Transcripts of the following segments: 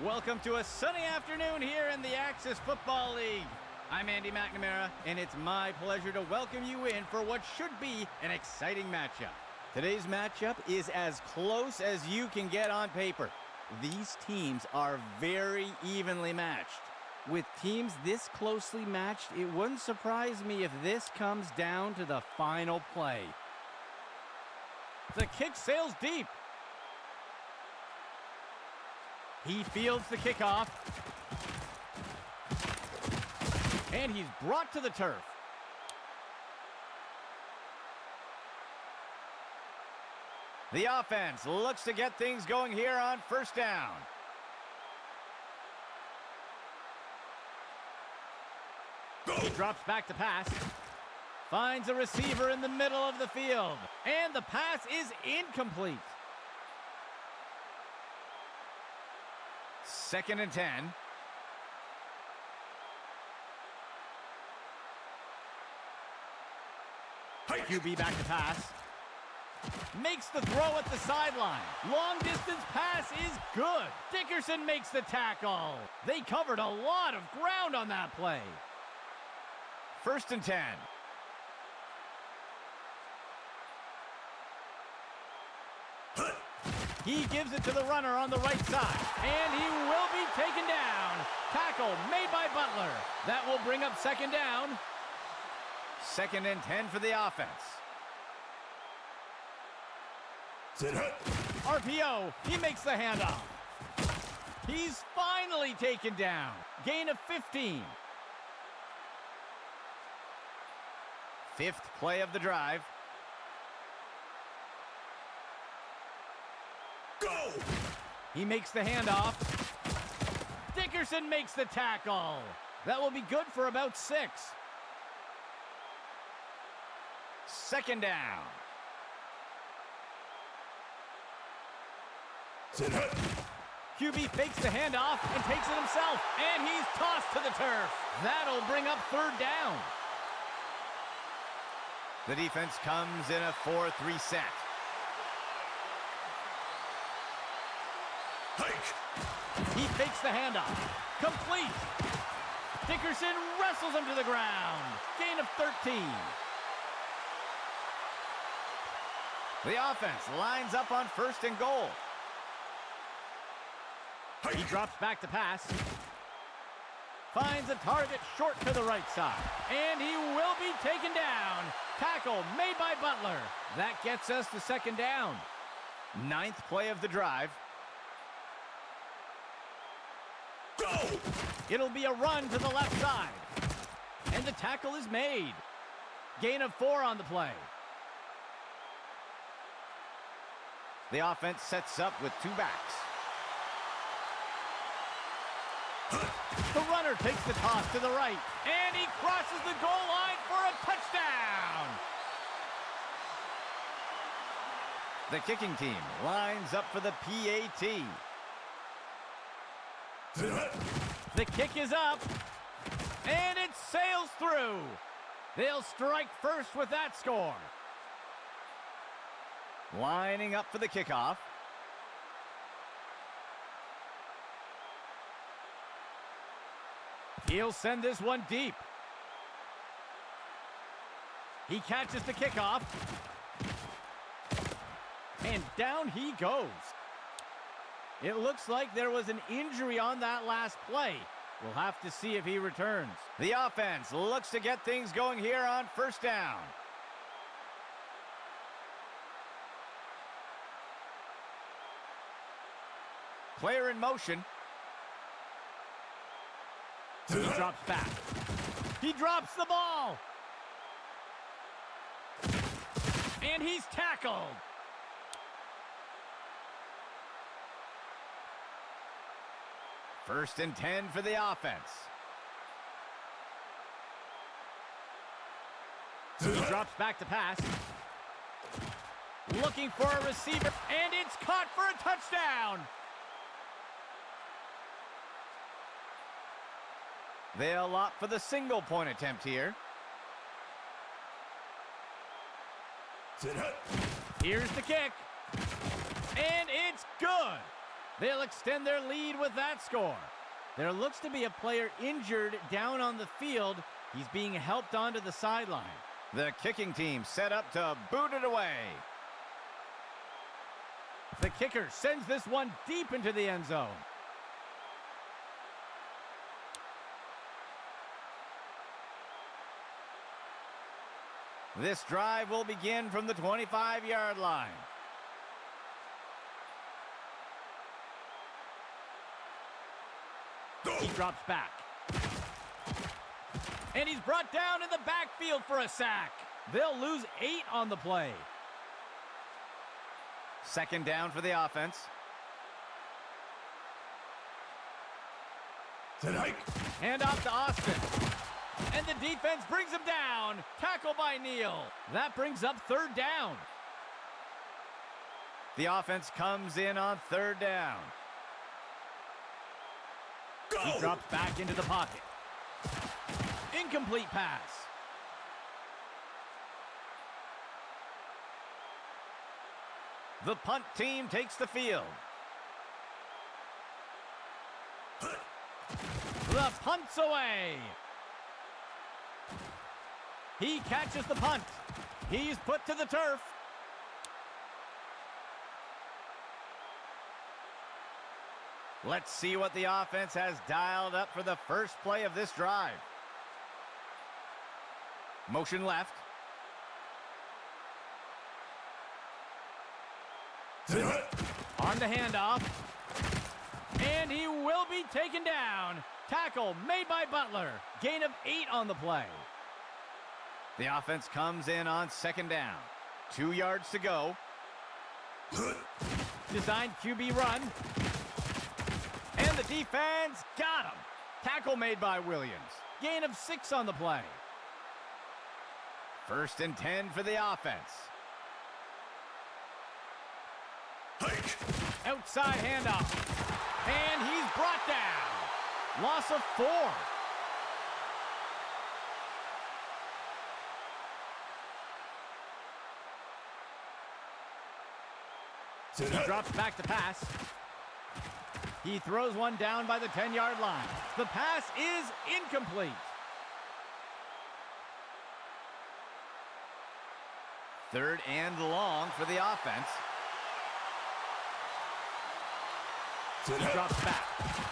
Welcome to a sunny afternoon here in the Axis Football League. I'm Andy McNamara, and it's my pleasure to welcome you in for what should be an exciting matchup. Today's matchup is as close as you can get on paper. These teams are very evenly matched. With teams this closely matched, it wouldn't surprise me if this comes down to the final play. The kick sails deep. He fields the kickoff. And he's brought to the turf. The offense looks to get things going here on first down. He drops back to pass. Finds a receiver in the middle of the field. And the pass is incomplete. 2nd and 10. QB back to pass. Makes the throw at the sideline. Long distance pass is good. Dickerson makes the tackle. They covered a lot of ground on that play. 1st and 10. He gives it to the runner on the right side, and he will be taken down. Tackle made by Butler. That will bring up 2nd down. 2nd and 10 for the offense. RPO, he makes the handoff. He's finally taken down. Gain of 15. 5th play of the drive. Go! He makes the handoff. Dickerson makes the tackle. That will be good for about 6. 2nd down. QB fakes the handoff and takes it himself, and he's tossed to the turf. That'll bring up 3rd down. The defense comes in a 4-3 set. He fakes the handoff. Complete. Dickerson wrestles him to the ground. Gain of 13. The offense lines up on 1st and goal. He drops back to pass. Finds a target short to the right side. And he will be taken down. Tackle made by Butler. That gets us to 2nd down. 9th play of the drive. Go! It'll be a run to the left side. And the tackle is made. Gain of 4 on the play. The offense sets up with 2 backs. The runner takes the toss to the right, and he crosses the goal line for a touchdown! The kicking team lines up for the PAT. The kick is up, and it sails through. They'll strike first with that score. Lining up for the kickoff. He'll send this one deep. He catches the kickoff. And down he goes. It looks like there was an injury on that last play. We'll have to see if he returns. The offense looks to get things going here on 1st down. Player in motion. He drops back. He drops the ball. And he's tackled. First and 10 for the offense. He drops back to pass. Looking for a receiver, and it's caught for a touchdown. They'll opt for the single-point attempt here. Here's the kick. And it's good. They'll extend their lead with that score. There looks to be a player injured down on the field. He's being helped onto the sideline. The kicking team set up to boot it away. The kicker sends this one deep into the end zone. This drive will begin from the 25-yard line. He drops back. And he's brought down in the backfield for a sack. They'll lose 8 on the play. Second down for the offense. Hand off to Austin. And the defense brings him down. Tackle by Neal. That brings up third down. The offense comes in on third down. He drops back into the pocket. Incomplete pass. The punt team takes the field. The punt's away. He catches the punt. He's put to the turf. Let's see what the offense has dialed up for the first play of this drive. Motion left. On the handoff. And he will be taken down. Tackle made by Butler. Gain of 8 on the play. The offense comes in on second down. 2 yards to go. Designed QB run. And the defense got him. Tackle made by Williams. Gain of 6 on the play. First and 10 for the offense. Outside handoff. And he's brought down. Loss of 4. He drops back to pass. He throws one down by the 10-yard line. The pass is incomplete. Third and long for the offense. He drops back,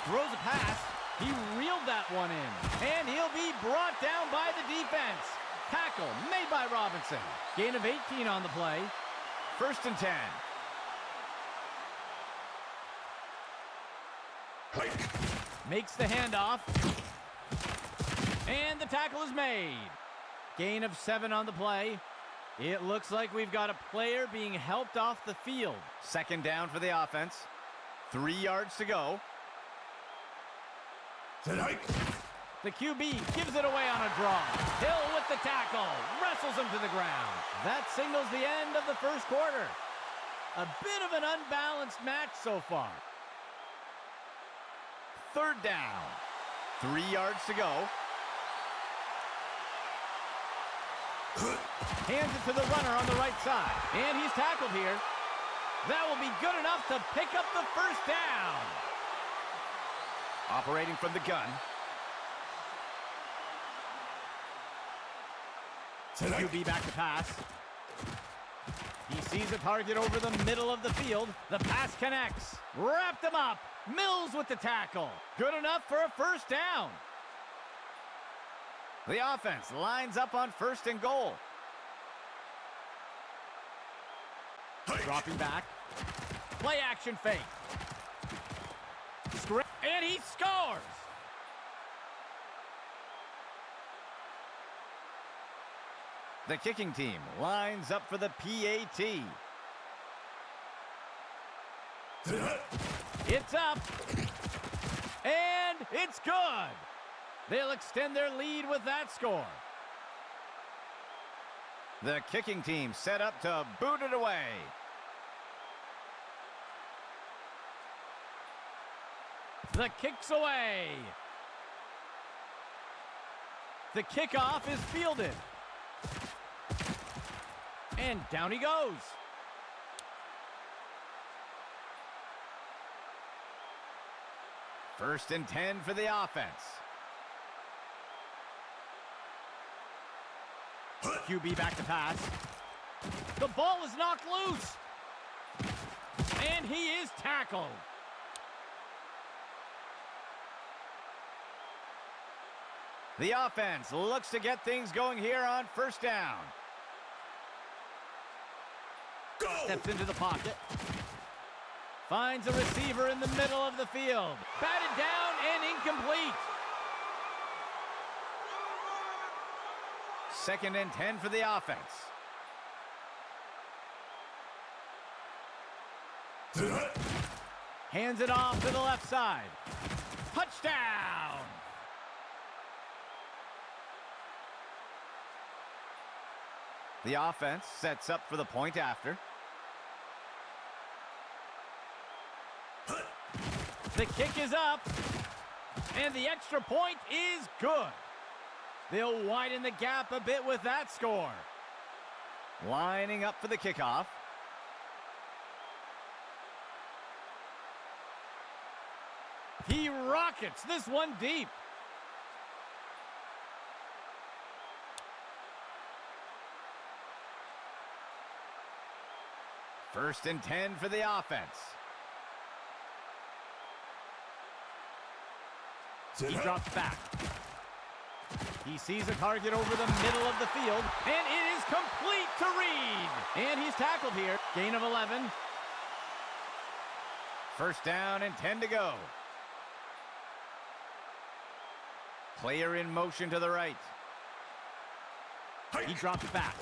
throws a pass. He reeled that one in, and he'll be brought down by the defense. Tackle made by Robinson. Gain of 18 on the play. First and 10. Makes the handoff. And the tackle is made. Gain of 7 on the play. It looks like we've got a player being helped off the field. Second down for the offense. 3 yards to go. The QB gives it away on a draw. Hill with the tackle. Wrestles him to the ground. That signals the end of the first quarter. A bit of an unbalanced match so far. Third down. 3 yards to go. Hands it to the runner on the right side. And he's tackled here. That will be good enough to pick up the first down. Operating from the gun. QB back to pass. He sees a target over the middle of the field. The pass connects. Wrapped him up. Mills with the tackle. Good enough for a first down. The offense lines up on first and goal. Dropping back. Play action fake. And he scores. The kicking team lines up for the PAT. It's up. And it's good. They'll extend their lead with that score. The kicking team set up to boot it away. The kick's away. The kickoff is fielded. And down he goes. First and 10 for the offense. QB back to pass. The ball is knocked loose. And he is tackled. The offense looks to get things going here on first down. Go! Steps into the pocket. Finds a receiver in the middle of the field. Batted down and incomplete. Second and 10 for the offense. Hands it off to the left side. Touchdown! The offense sets up for the point after. The kick is up, and the extra point is good. They'll widen the gap a bit with that score. Lining up for the kickoff. He rockets this one deep. First and 10 for the offense. He drops back. He sees a target over the middle of the field, and it is complete to Reed. And he's tackled here. Gain of 11. First down and 10 to go. Player in motion to the right. He drops back.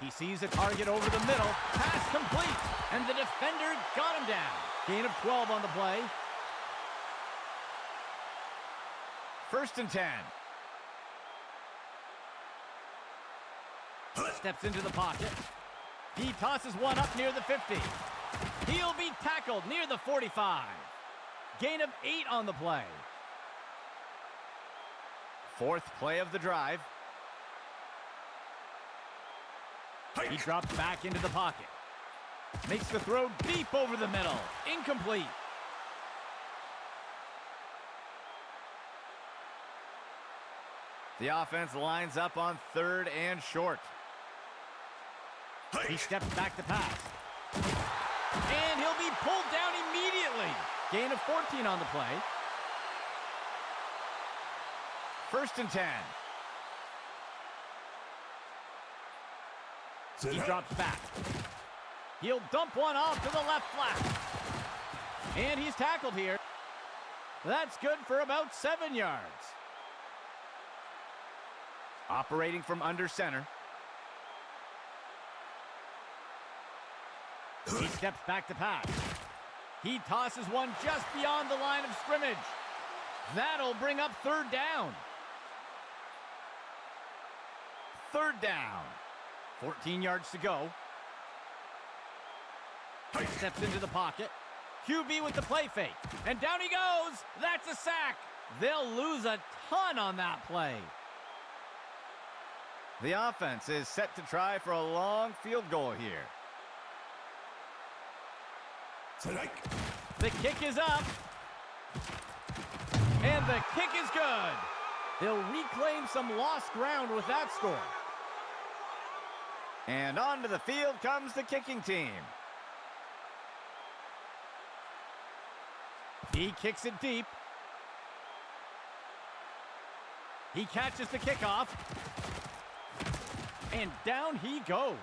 He sees a target over the middle. Pass complete. And the defender got him down. Gain of 12 on the play. First and 10. Steps into the pocket. He tosses one up near the 50. He'll be tackled near the 45. Gain of 8 on the play. Fourth play of the drive. He drops back into the pocket. Makes the throw deep over the middle. Incomplete. The offense lines up on third and short. He steps back to pass. And he'll be pulled down immediately. Gain of 14 on the play. First and 10. He drops back. He'll dump one off to the left flat. And he's tackled here. That's good for about 7 yards. Operating from under center. He steps back to pass. He tosses one just beyond the line of scrimmage. That'll bring up third down. Third down. 14 yards to go. Steps into the pocket. QB with the play fake. And down he goes. That's a sack. They'll lose a ton on that play. The offense is set to try for a long field goal here. The kick is up. And the kick is good. They'll reclaim some lost ground with that score. And onto the field comes the kicking team. He kicks it deep. He catches the kickoff. And down he goes.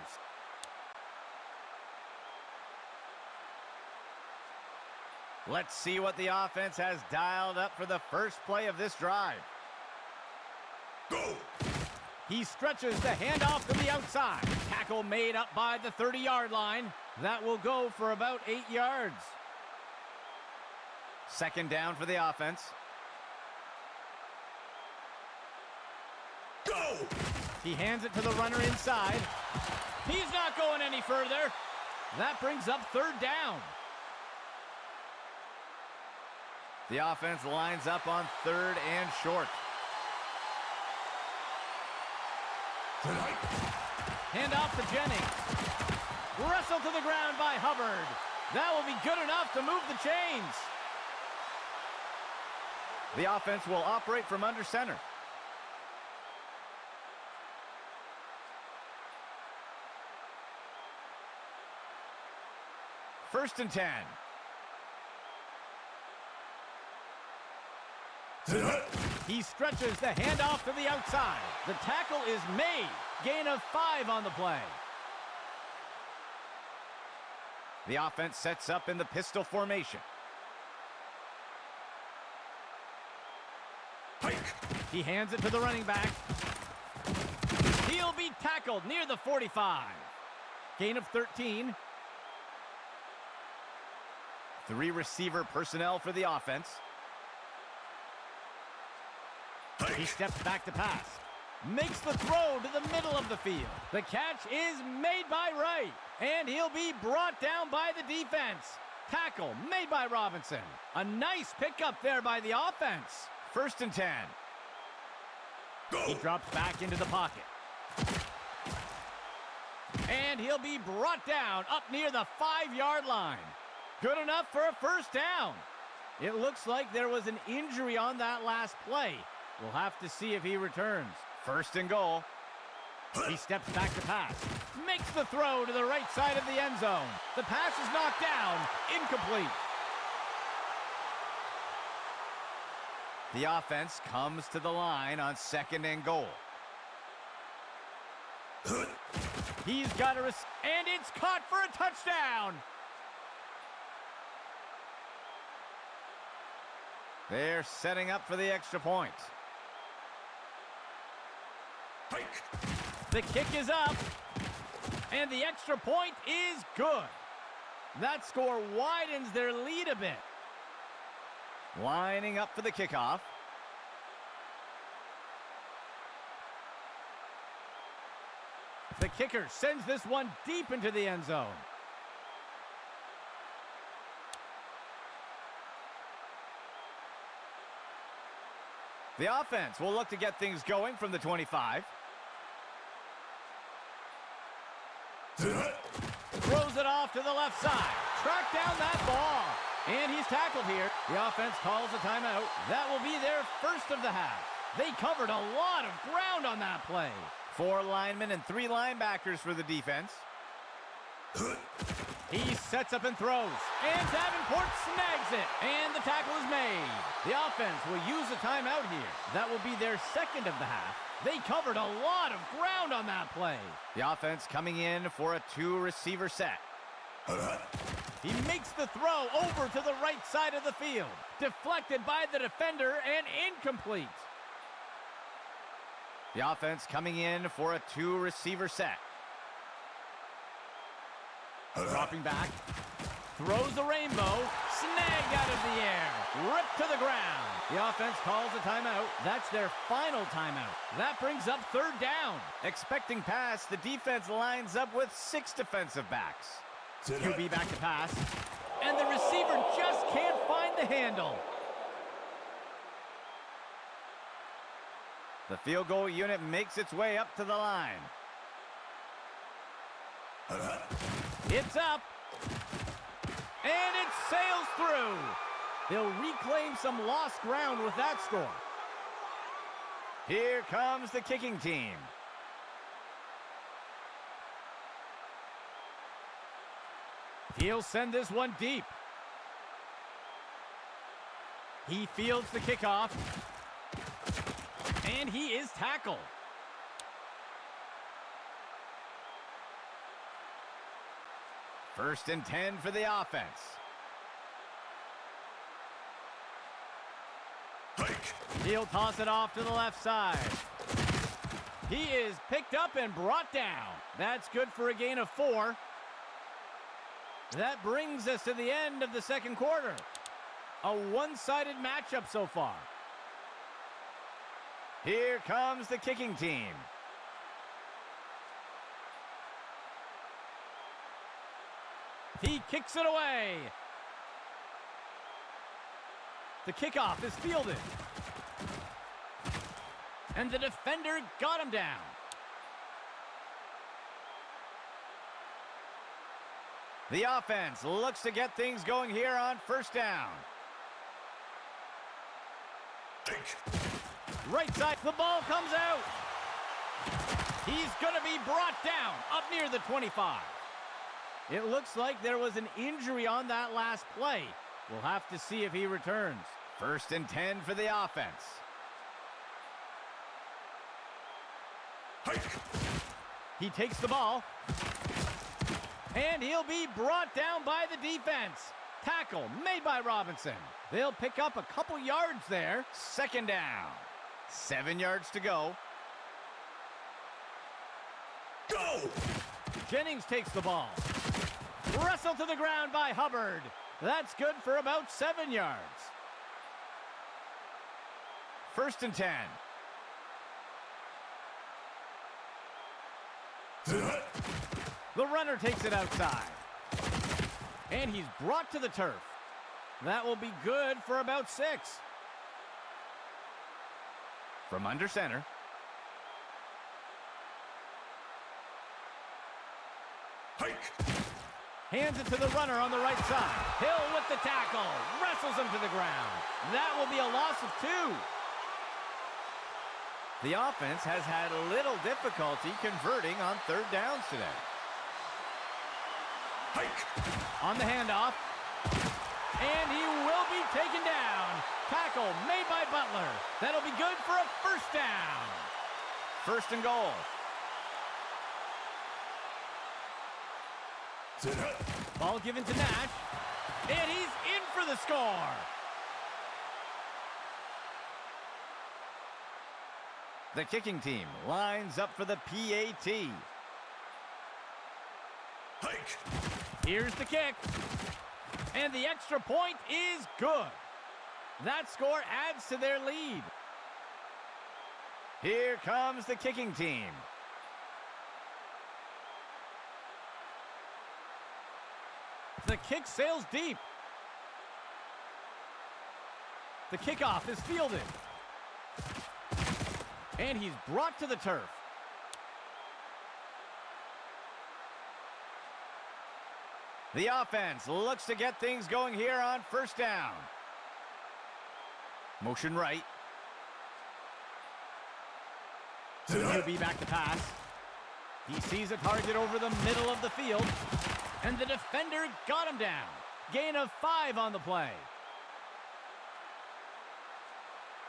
Let's see what the offense has dialed up for the first play of this drive. Go! He stretches the handoff to the outside. Tackle made up by the 30-yard line. That will go for about 8 yards. Second down for the offense. Go! He hands it to the runner inside. He's not going any further. That brings up third down. The offense lines up on third and short. Hand off to Jennings. Wrestled to the ground by Hubbard. That will be good enough to move the chains. The offense will operate from under center. First and 10. He stretches the handoff to the outside. The tackle is made. Gain of 5 on the play. The offense sets up in the pistol formation. He hands it to the running back. He'll be tackled near the 45. Gain of 13. 3 receiver personnel for the offense. He steps back to pass. Makes the throw to the middle of the field. The catch is made by Wright. And he'll be brought down by the defense. Tackle made by Robinson. A nice pickup there by the offense. First and 10. He drops back into the pocket. And he'll be brought down up near the 5-yard line. Good enough for a first down. It looks like there was an injury on that last play. We'll have to see if he returns. First and goal. He steps back to pass. Makes the throw to the right side of the end zone. The pass is knocked down. Incomplete. The offense comes to the line on second and goal. He's got and it's caught for a touchdown. They're setting up for the extra point. The kick is up, and the extra point is good. That score widens their lead a bit. Lining up for the kickoff. The kicker sends this one deep into the end zone. The offense will look to get things going from the 25. Throws it off to the left side. Track down that ball. And he's tackled here. The offense calls a timeout. That will be their first of the half. They covered a lot of ground on that play. 4 linemen and 3 linebackers for the defense. He sets up and throws. And Davenport snags it. And the tackle is made. The offense will use a timeout here. That will be their second of the half. They covered a lot of ground on that play. The offense coming in for a 2-receiver set. He makes the throw over to the right side of the field. Deflected by the defender and incomplete. The offense coming in for a 2-receiver set. Dropping back. Throws the rainbow. Snagged out of the air. Ripped to the ground. The offense calls a timeout. That's their final timeout. That brings up third down. Expecting pass, the defense lines up with 6 defensive backs. QB back to pass. And the receiver just can't find the handle. The field goal unit makes its way up to the line. It's up. And it sails through. They'll reclaim some lost ground with that score. Here comes the kicking team. He'll send this one deep. He fields the kickoff. And he is tackled. First and 10 for the offense. He'll toss it off to the left side. He is picked up and brought down. That's good for a gain of 4. That brings us to the end of the second quarter. A one-sided matchup so far. Here comes the kicking team. He kicks it away. The kickoff is fielded. And the defender got him down. The offense looks to get things going here on first down. Hike. Right side, the ball comes out. He's going to be brought down up near the 25. It looks like there was an injury on that last play. We'll have to see if he returns. 1st and 10 for the offense. Hike. He takes the ball. And he'll be brought down by the defense. Tackle made by Robinson. They'll pick up a couple yards there. 2nd down. 7 yards to go. Go! Jennings takes the ball. Wrestled to the ground by Hubbard. That's good for about 7 yards. 1st and 10. The runner takes it outside. And he's brought to the turf. That will be good for about 6. From under center. Hike. Hands it to the runner on the right side. Hill with the tackle. Wrestles him to the ground. That will be a loss of 2. The offense has had a little difficulty converting on 3rd downs today. Hike. On the handoff. And he will be taken down. Tackle made by Butler. That'll be good for a 1st down. 1st and goal. Ball given to Nash. And he's in for the score. The kicking team lines up for the PAT. Hike. Here's the kick. And the extra point is good. That score adds to their lead. Here comes the kicking team. The kick sails deep. The kickoff is fielded. And he's brought to the turf. The offense looks to get things going here on 1st down. Motion right. He'll be back to pass. He sees a target over the middle of the field. And the defender got him down. Gain of 5 on the play.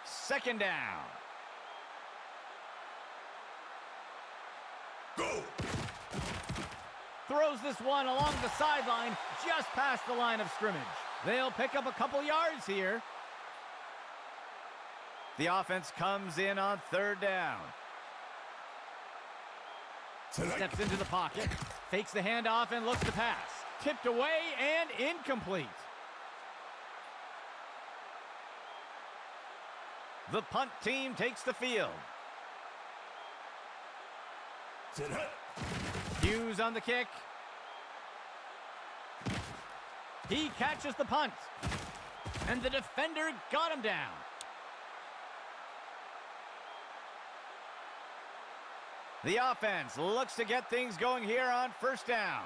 2nd down. Go! Throws this one along the sideline, just past the line of scrimmage. They'll pick up a couple yards here. The offense comes in on 3rd down. Steps into the pocket, fakes the handoff and looks to pass. Tipped away and incomplete. The punt team takes the field. Hughes on the kick. He catches the punt. And the defender got him down. The offense looks to get things going here on 1st down.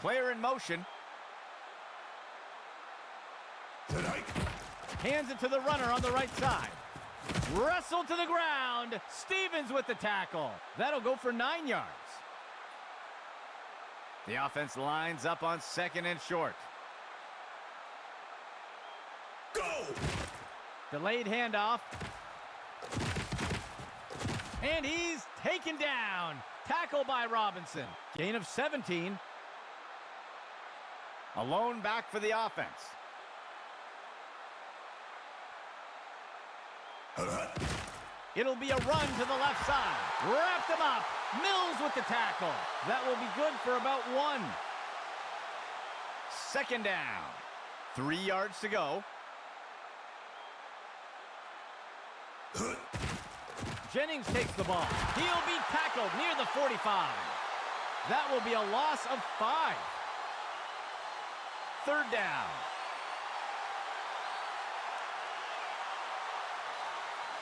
Player in motion. Hands it to the runner on the right side. Wrestled to the ground. Stevens with the tackle. That'll go for 9 yards. The offense lines up on 2nd and short. Go! Delayed handoff. And he's taken down. Tackle by Robinson. Gain of 17. A lone back for the offense. It'll be a run to the left side. Wrapped him up. Mills with the tackle. That will be good for about 1. 2nd down. 3 yards to go. Jennings takes the ball. He'll be tackled near the 45. That will be a loss of 5. 3rd down.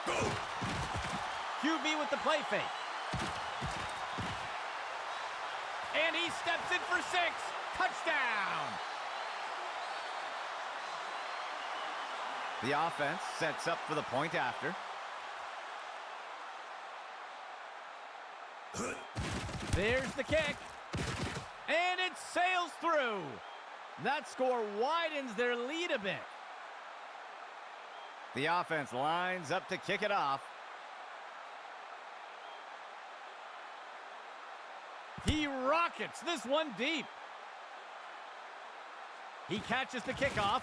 Go! QB with the play fake. And he steps in for 6. Touchdown. The offense sets up for the point after. There's the kick. And it sails through. That score widens their lead a bit. The offense lines up to kick it off. He rockets this one deep. He catches the kickoff.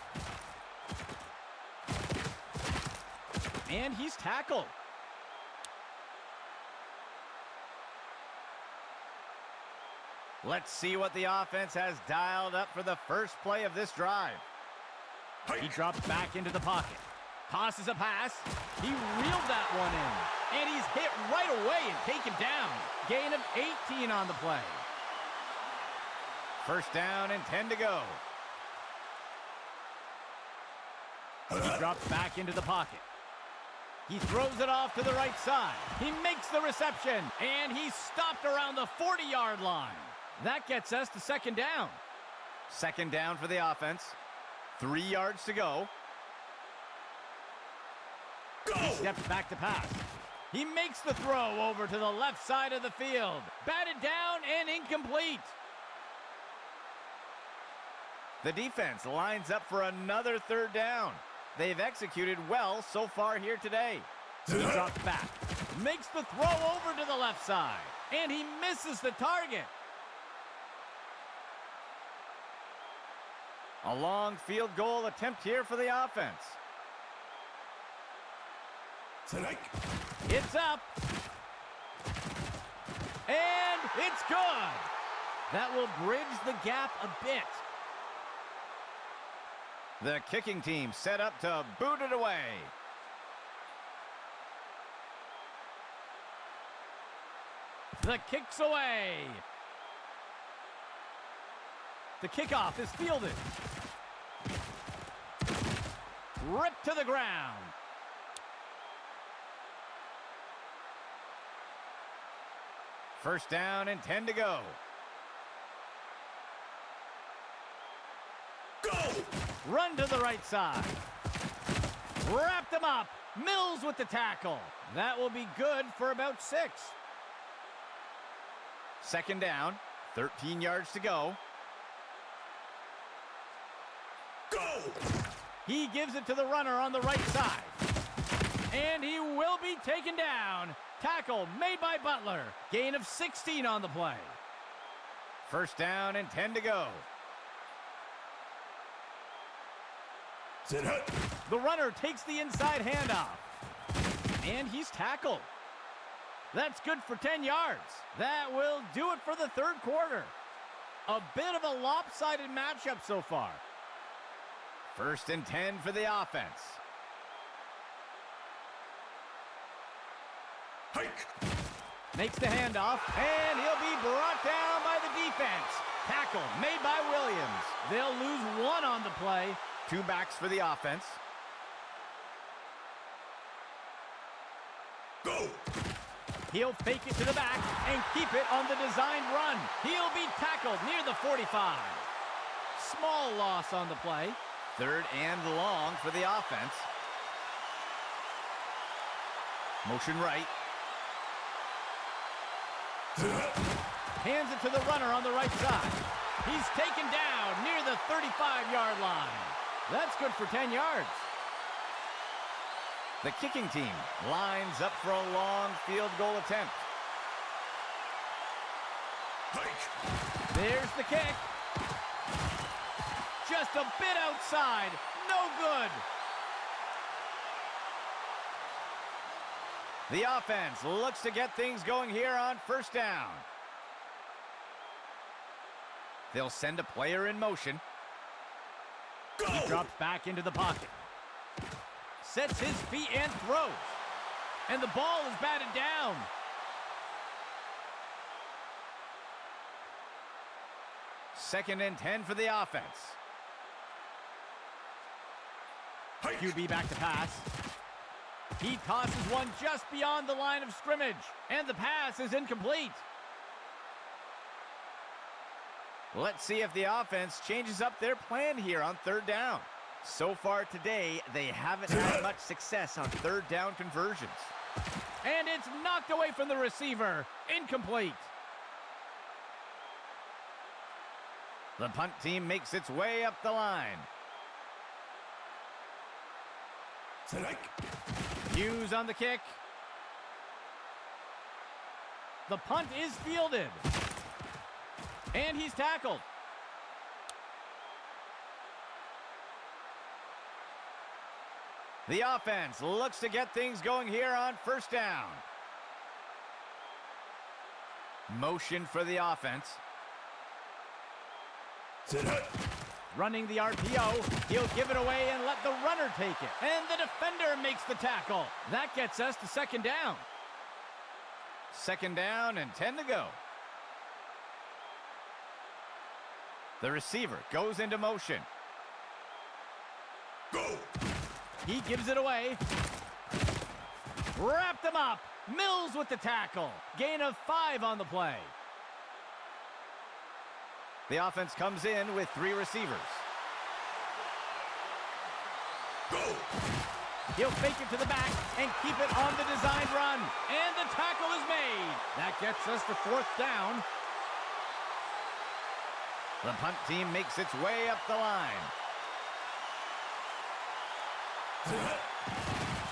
And he's tackled. Let's see what the offense has dialed up for the first play of this drive. He drops back into the pocket. Tosses a pass. He reeled that one in. And he's hit right away and taken down. Gain of 18 on the play. First down and 10 to go. He drops back into the pocket. He throws it off to the right side. He makes the reception. And he's stopped around the 40-yard line. That gets us to second down. Second down for the offense. 3 yards to go. He steps back to pass. He makes the throw over to the left side of the field. Batted down and incomplete. The defense lines up for another third down. They've executed well so far here today. He drops back. Makes the throw over to the left side. And he misses the target. A long field goal attempt here for the offense. It's up. And it's good. That will bridge the gap a bit. The kicking team set up to boot it away. The kick's away. The kickoff is fielded. Ripped to the ground. First down and 10 to go. Go! Run to the right side. Wrapped him up. Mills with the tackle. That will be good for about 6. Second down, 13 yards to go. Go! He gives it to the runner on the right side. And he will be taken down. Tackle made by Butler. Gain of 16 on the play. First down and 10 to go. The runner takes the inside handoff. And he's tackled. That's good for 10 yards. That will do it for the third quarter. A bit of a lopsided matchup so far. First and 10 for the offense. Hike! Makes the handoff, and he'll be brought down by the defense. Tackle made by Williams. They'll lose 1 on the play. 2 backs for the offense. Go! He'll fake it to the back and keep it on the designed run. He'll be tackled near the 45. Small loss on the play. Third and long for the offense. Motion right. Hands it to the runner on the right side. He's taken down near the 35-yard line. That's good for 10 yards. The kicking team lines up for a long field goal attempt. Hike! There's the kick. Just a bit outside. No good. The offense looks to get things going here on first down. They'll send a player in motion. Go! He drops back into the pocket. Sets his feet and throws. And the ball is batted down. Second and 10 for the offense. Hike! QB back to pass. He tosses one just beyond the line of scrimmage. And the pass is incomplete. Let's see if the offense changes up their plan here on third down. So far today, they haven't had much success on third down conversions. And it's knocked away from the receiver. Incomplete. The punt team makes its way up the line. Strike. Hughes on the kick. The punt is fielded. And he's tackled. The offense looks to get things going here on first down. Motion for the offense. Running the RPO. He'll give it away and let the runner take it. And the defender makes the tackle. That gets us to second down. Second down and 10 to go. The receiver goes into motion. Go. He gives it away. Wrapped him up. Mills with the tackle. Gain of 5 on the play. The offense comes in with 3 receivers. Go. He'll fake it to the back and keep it on the designed run. And the tackle is made. That gets us to fourth down. The punt team makes its way up the line.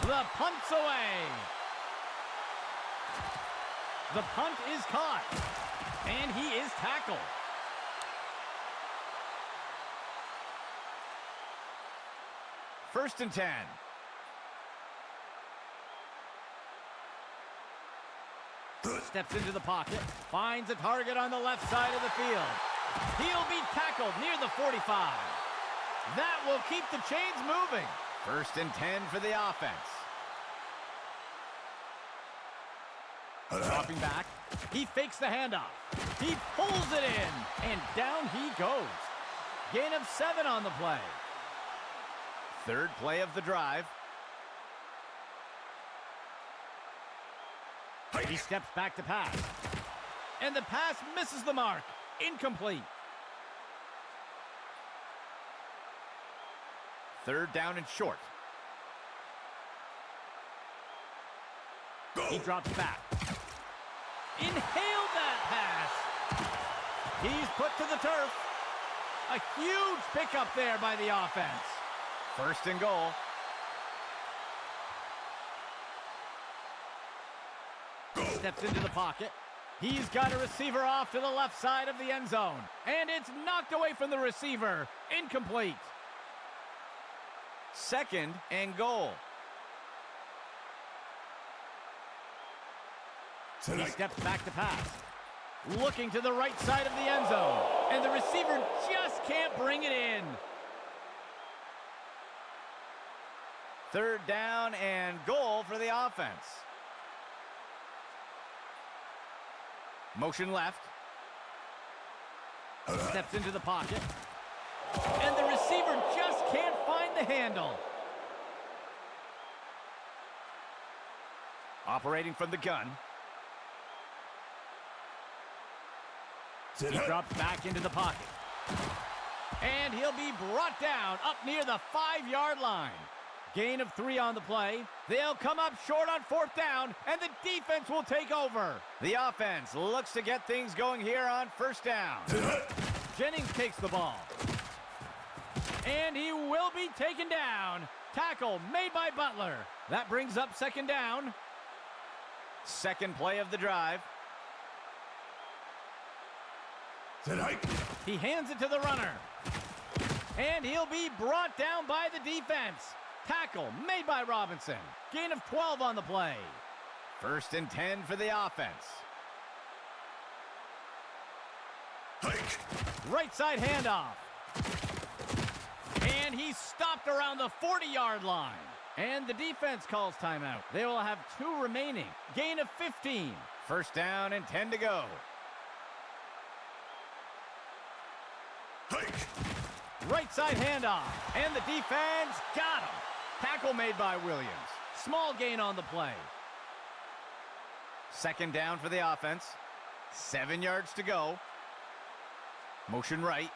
The punt's away. The punt is caught. And he is tackled. First and 10. Steps into the pocket. Finds a target on the left side of the field. He'll be tackled near the 45. That will keep the chains moving. First and 10 for the offense. Dropping back. He fakes the handoff. He pulls it in. And down he goes. Gain of 7 on the play. Third play of the drive. He steps back to pass. And the pass misses the mark. Incomplete. Third down and short. Go. He drops back. Inhaled that pass. He's put to the turf. A huge pickup there by the offense. First and goal. Steps into the pocket. He's got a receiver off to the left side of the end zone. And it's knocked away from the receiver. Incomplete. Second and goal. He steps back to pass. Looking to the right side of the end zone. And the receiver just can't bring it in. Third down and goal for the offense. Motion left. Steps into the pocket. And the receiver just can't find the handle. Operating from the gun. He drops back into the pocket. And he'll be brought down up near the 5-yard line. Gain of 3 on the play. They'll come up short on fourth down, and the defense will take over. The offense looks to get things going here on first down. Jennings takes the ball. And he will be taken down. Tackle made by Butler. That brings up second down. Second play of the drive. He hands it to the runner. And he'll be brought down by the defense. Tackle made by Robinson. Gain of 12 on the play. First and 10 for the offense. Hike. Right side handoff. And he's stopped around the 40-yard line. And the defense calls timeout. They will have 2 remaining. Gain of 15. First down and 10 to go. Hike. Right side handoff. And the defense got him. Tackle made by Williams. Small gain on the play. Second down for the offense. 7 yards to go. Motion right.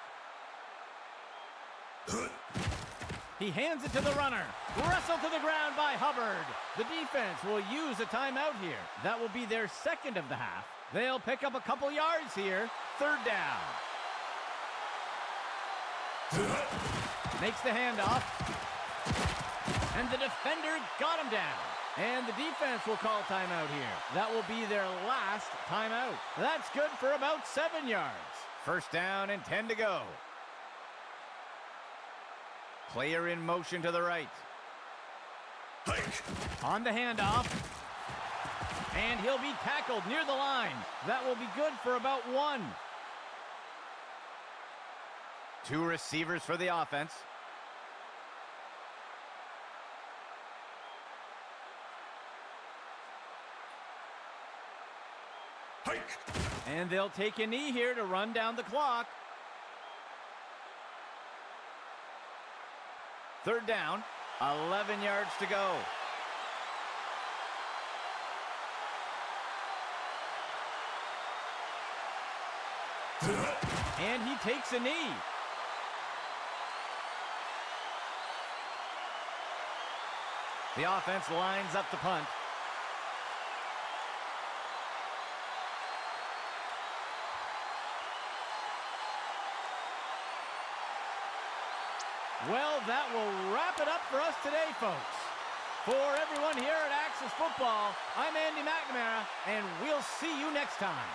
He hands it to the runner. Wrestled to the ground by Hubbard. The defense will use a timeout here. That will be their second of the half. They'll pick up a couple yards here. Third down. Makes the handoff. And the defender got him down. And the defense will call timeout here. That will be their last timeout. That's good for about 7 yards. First down and 10 to go. Player in motion to the right. Hike. On the handoff. And he'll be tackled near the line. That will be good for about 1. 2 receivers for the offense. Hike. And they'll take a knee here to run down the clock. Third down, 11 yards to go. And he takes a knee. The offense lines up the punt. Well, that will wrap it up for us today, folks. For everyone here at Axis Football, I'm Andy McNamara, and we'll see you next time.